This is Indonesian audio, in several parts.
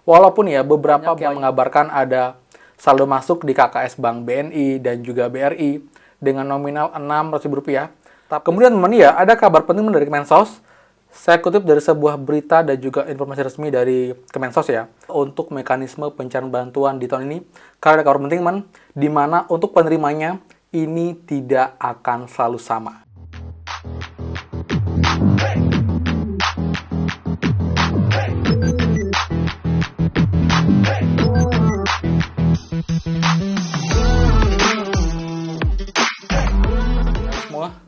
Walaupun ya beberapa yang mengabarkan ada saldo masuk di KKS Bank BNI dan juga BRI dengan nominal Rp600.000. Kemudian teman ya, ada kabar penting dari Kemensos. Saya kutip dari sebuah berita dan juga informasi resmi dari Kemensos ya, untuk mekanisme pencairan bantuan di tahun ini. Karena ada kabar penting teman, di mana untuk penerimanya ini tidak akan selalu sama.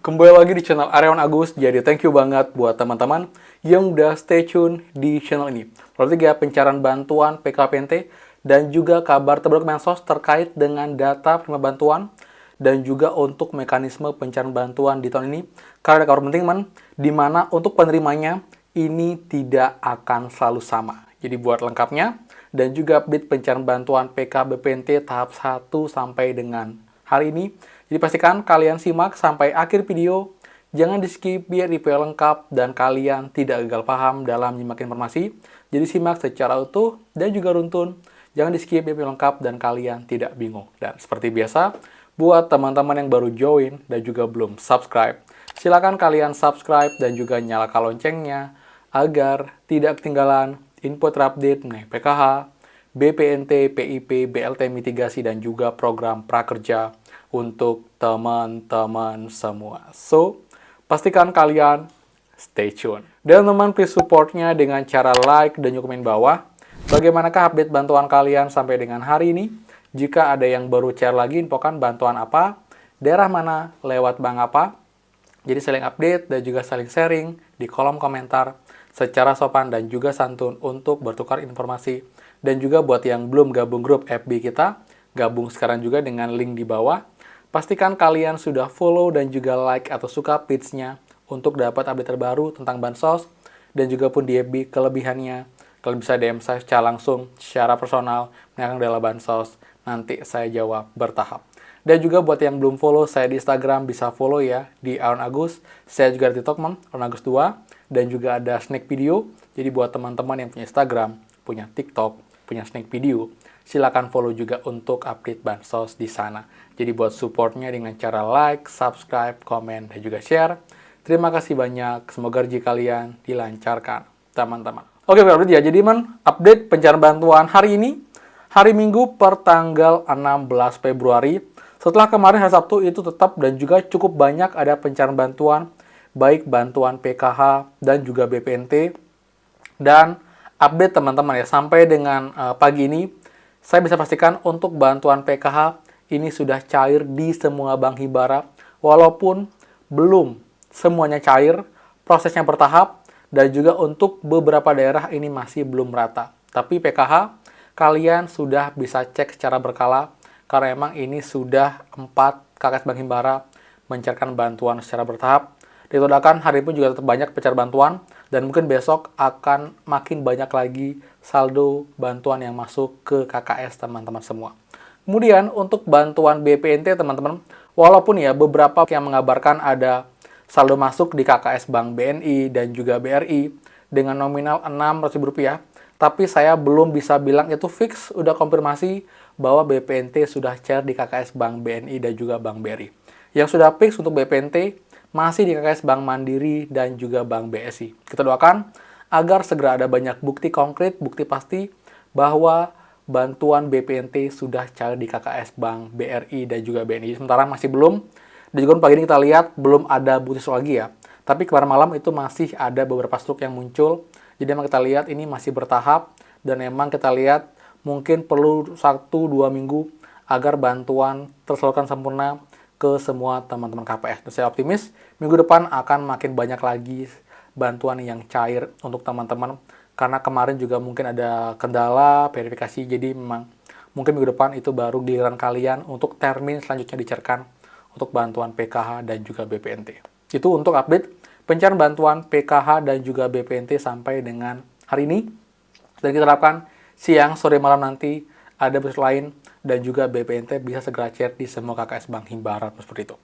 Kembali lagi di channel Aryawan Agus. Jadi thank you banget buat teman-teman yang udah stay tune di channel ini. Lalu tiga, pencairan bantuan PKPNT dan juga kabar terbaru Kemensos terkait dengan data penerima bantuan dan juga untuk mekanisme pencairan bantuan di tahun ini. Karena ada kabar penting teman, di mana untuk penerimanya ini tidak akan selalu sama. Jadi buat lengkapnya dan juga update pencairan bantuan PKBPNT tahap 1 sampai dengan hari ini. Jadi pastikan kalian simak sampai akhir video, jangan di skip biar detail lengkap dan kalian tidak gagal paham dalam menyimak informasi. Jadi simak secara utuh dan juga runtun, jangan di skip biar detail lengkap dan kalian tidak bingung. Dan seperti biasa, buat teman-teman yang baru join dan juga belum subscribe, silakan kalian subscribe dan juga nyalakan loncengnya agar tidak ketinggalan info terupdate mengenai PKH, BPNT, PIP, BLT mitigasi dan juga program prakerja untuk teman-teman semua. So, pastikan kalian stay tune. Dan teman, please supportnya dengan cara like dan komen bawah. Bagaimanakah update bantuan kalian sampai dengan hari ini? Jika ada yang baru share lagi, infokan bantuan apa, daerah mana, lewat bank apa. Jadi saling update dan juga saling sharing di kolom komentar secara sopan dan juga santun untuk bertukar informasi. Dan juga buat yang belum gabung grup FB kita, gabung sekarang juga dengan link di bawah. Pastikan kalian sudah follow dan juga like atau suka page-nya untuk dapat update terbaru tentang Bansos dan juga pun di FB kelebihannya. Kalian bisa DM saya secara langsung, secara personal, mengenai dalam Bansos. Nanti saya jawab bertahap. Dan juga buat yang belum follow saya di Instagram, bisa follow ya di Aryawan Agus. Saya juga di TikTok, Aryawan Agus 2. Dan juga ada snack video. Jadi buat teman-teman yang punya Instagram, punya TikTok, punya snack video, silakan follow juga untuk update Bansos di sana. Jadi buat supportnya dengan cara like, subscribe, komen, dan juga share. Terima kasih banyak. Semoga rezeki kalian dilancarkan, teman-teman. Oke, update ya. Jadi, update pencairan bantuan hari ini, hari Minggu pertanggal 16 Februari. Setelah kemarin hari Sabtu itu tetap dan juga cukup banyak ada pencairan bantuan, baik bantuan PKH dan juga BPNT. Dan update teman-teman ya, sampai dengan pagi ini, saya bisa pastikan untuk bantuan PKH ini sudah cair di semua bank himbara, walaupun belum semuanya cair, prosesnya bertahap, dan juga untuk beberapa daerah ini masih belum rata. Tapi PKH, kalian sudah bisa cek secara berkala, karena emang ini sudah 4 KKS Bank Himbara mencairkan bantuan secara bertahap. Ditodalkan hari ini pun juga tetap banyak pencairan bantuan, dan mungkin besok akan makin banyak lagi saldo bantuan yang masuk ke KKS teman-teman semua. Kemudian untuk bantuan BPNT teman-teman, walaupun ya beberapa yang mengabarkan ada saldo masuk di KKS Bank BNI dan juga BRI dengan nominal Rp600.000, tapi saya belum bisa bilang itu fix, udah konfirmasi bahwa BPNT sudah cair di KKS Bank BNI dan juga Bank BRI. Yang sudah fix untuk BPNT masih di KKS Bank Mandiri dan juga Bank BSI. Kita doakan agar segera ada banyak bukti konkret, bukti pasti bahwa bantuan BPNT sudah cair di KKS Bank BRI dan juga BNI. Sementara masih belum. Dan juga pagi ini kita lihat belum ada bukti lagi ya. Tapi kemarin malam itu masih ada beberapa struk yang muncul. Jadi memang kita lihat ini masih bertahap. Dan memang kita lihat mungkin perlu 1-2 minggu agar bantuan tersalurkan sempurna ke semua teman-teman KPS. Dan saya optimis minggu depan akan makin banyak lagi bantuan yang cair untuk teman-teman. Karena kemarin juga mungkin ada kendala verifikasi, jadi memang mungkin minggu depan itu baru giliran kalian untuk termin selanjutnya dicairkan untuk bantuan PKH dan juga BPNT. Itu untuk update pencairan bantuan PKH dan juga BPNT sampai dengan hari ini. Dan kita harapkan siang, sore, malam nanti ada bus lain dan juga BPNT bisa segera cair di semua KKS Bank Himbara seperti itu.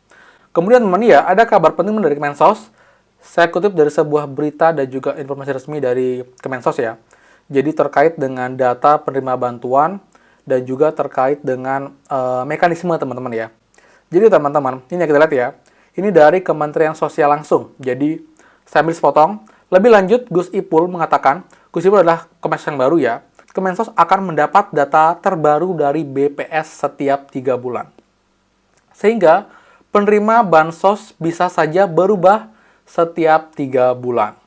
Kemudian teman ya, ada kabar penting dari Kemensos. Saya kutip dari sebuah berita dan juga informasi resmi dari Kemensos ya. Jadi terkait dengan data penerima bantuan dan juga terkait dengan mekanisme teman-teman ya. Jadi teman-teman, ini yang kita lihat ya. Ini dari Kementerian Sosial langsung. Jadi saya ambil sepotong. Lebih lanjut, Gus Ipul mengatakan, Gus Ipul adalah Kemensos yang baru ya. Kemensos akan mendapat data terbaru dari BPS setiap 3 bulan. Sehingga penerima bansos bisa saja berubah setiap 3 bulan.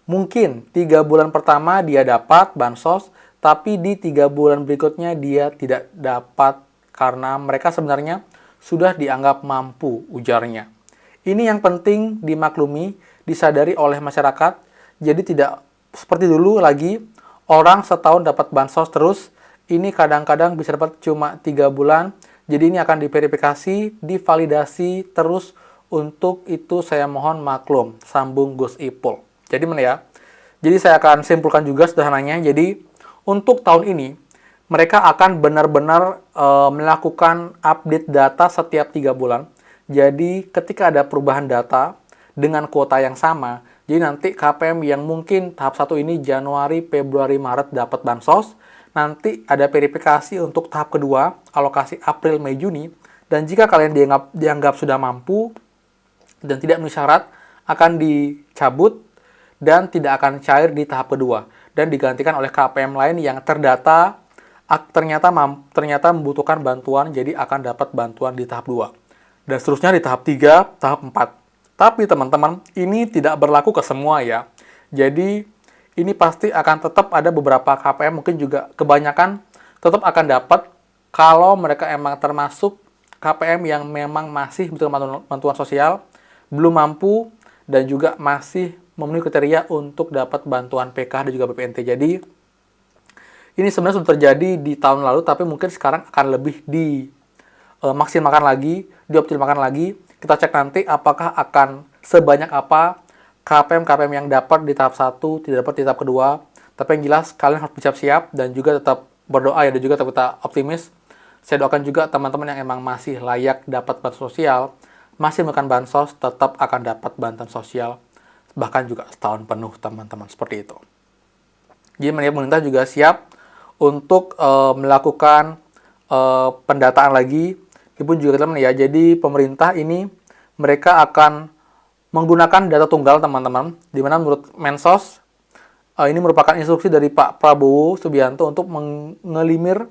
Mungkin 3 bulan pertama dia dapat bansos, tapi di 3 bulan berikutnya dia tidak dapat karena mereka sebenarnya sudah dianggap mampu, ujarnya. Ini yang penting dimaklumi, disadari oleh masyarakat, jadi tidak seperti dulu lagi, orang setahun dapat bansos terus, ini kadang-kadang bisa dapat cuma 3 bulan, jadi ini akan diverifikasi, divalidasi terus, untuk itu saya mohon maklum, sambung Gus Ipul. Jadi mana ya? Jadi saya akan simpulkan juga sederhananya, jadi untuk tahun ini, mereka akan benar-benar melakukan update data setiap 3 bulan. Jadi ketika ada perubahan data dengan kuota yang sama, jadi nanti KPM yang mungkin tahap 1 ini Januari, Februari, Maret dapat bansos, nanti ada verifikasi untuk tahap kedua, alokasi April, Mei, Juni, dan jika kalian dianggap sudah mampu dan tidak memenuhi syarat, akan dicabut dan tidak akan cair di tahap kedua, dan digantikan oleh KPM lain yang terdata ternyata membutuhkan bantuan, jadi akan dapat bantuan di tahap 2. Dan seterusnya di tahap 3, tahap 4. Tapi teman-teman, ini tidak berlaku ke semua ya. Jadi, ini pasti akan tetap ada beberapa KPM, mungkin juga kebanyakan tetap akan dapat kalau mereka emang termasuk KPM yang memang masih membutuhkan bantuan sosial, belum mampu, dan juga masih memenuhi kriteria untuk dapat bantuan PK dan juga BPNT. Jadi, ini sebenarnya sudah terjadi di tahun lalu, tapi mungkin sekarang akan lebih dimaksimalkan lagi, dioptimalkan lagi. Kita cek nanti apakah akan sebanyak apa KPM-KPM yang dapat di tahap 1, tidak dapat di tahap kedua. Tapi yang jelas, kalian harus bersiap-siap dan juga tetap berdoa ya, dan juga tetap kita optimis. Saya doakan juga teman-teman yang emang masih layak dapat bantuan sosial, masih melakukan bansos, tetap akan dapat bantuan sosial, bahkan juga setahun penuh teman-teman, seperti itu. Jadi pemerintah juga siap untuk melakukan pendataan lagi, itu juga teman-teman ya. Jadi pemerintah ini mereka akan menggunakan data tunggal teman-teman, di mana menurut Mensos ini merupakan instruksi dari Pak Prabowo Subianto untuk mengelimir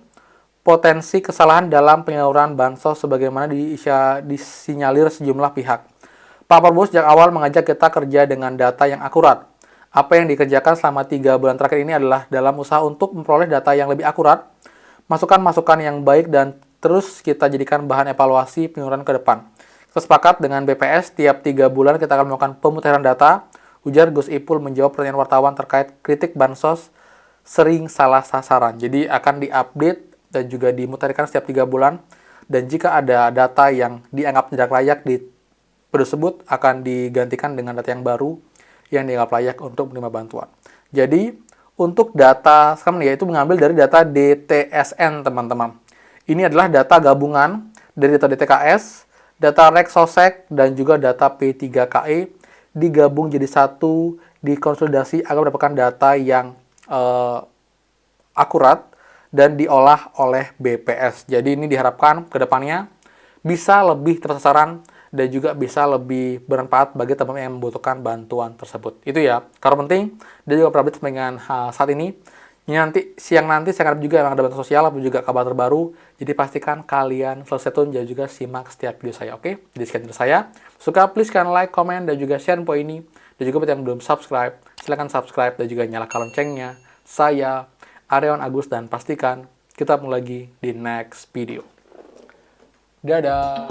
potensi kesalahan dalam penyaluran bansos sebagaimana disinyalir sejumlah pihak. Pak Prabowo sejak awal mengajak kita kerja dengan data yang akurat. Apa yang dikerjakan selama 3 bulan terakhir ini adalah dalam usaha untuk memperoleh data yang lebih akurat, masukan-masukan yang baik, dan terus kita jadikan bahan evaluasi penyaluran ke depan. Kita sepakat dengan BPS, tiap 3 bulan kita akan melakukan pemutahiran data, ujar Gus Ipul menjawab pertanyaan wartawan terkait kritik bansos sering salah sasaran. Jadi akan diupdate dan juga dimutahirkan setiap 3 bulan, dan jika ada data yang dianggap tidak layak di tersebut akan digantikan dengan data yang baru yang dianggap layak untuk menerima bantuan. Jadi, untuk data sekarang yaitu mengambil dari data DTSN, teman-teman. Ini adalah data gabungan dari data DTKS, data Reksosek, dan juga data P3KE digabung jadi satu, dikonsolidasi agar mendapatkan data yang akurat dan diolah oleh BPS. Jadi ini diharapkan ke depannya bisa lebih tepat sasaran dan juga bisa lebih bermanfaat bagi teman-teman yang membutuhkan bantuan tersebut. Itu ya, karena penting, dan juga update dengan saat ini. Ini nanti, siang nanti saya akan juga yang ada bantuan sosial, atau juga kabar terbaru. Jadi pastikan kalian selesai tune dan juga simak setiap video saya, oke? Jadi sekian dari saya. Suka, please kan like, comment, dan juga share info ini. Dan juga buat yang belum subscribe, silahkan subscribe dan juga nyalakan loncengnya. Saya, Aryawan Agus, dan pastikan kita mulai lagi di next video. Dadah!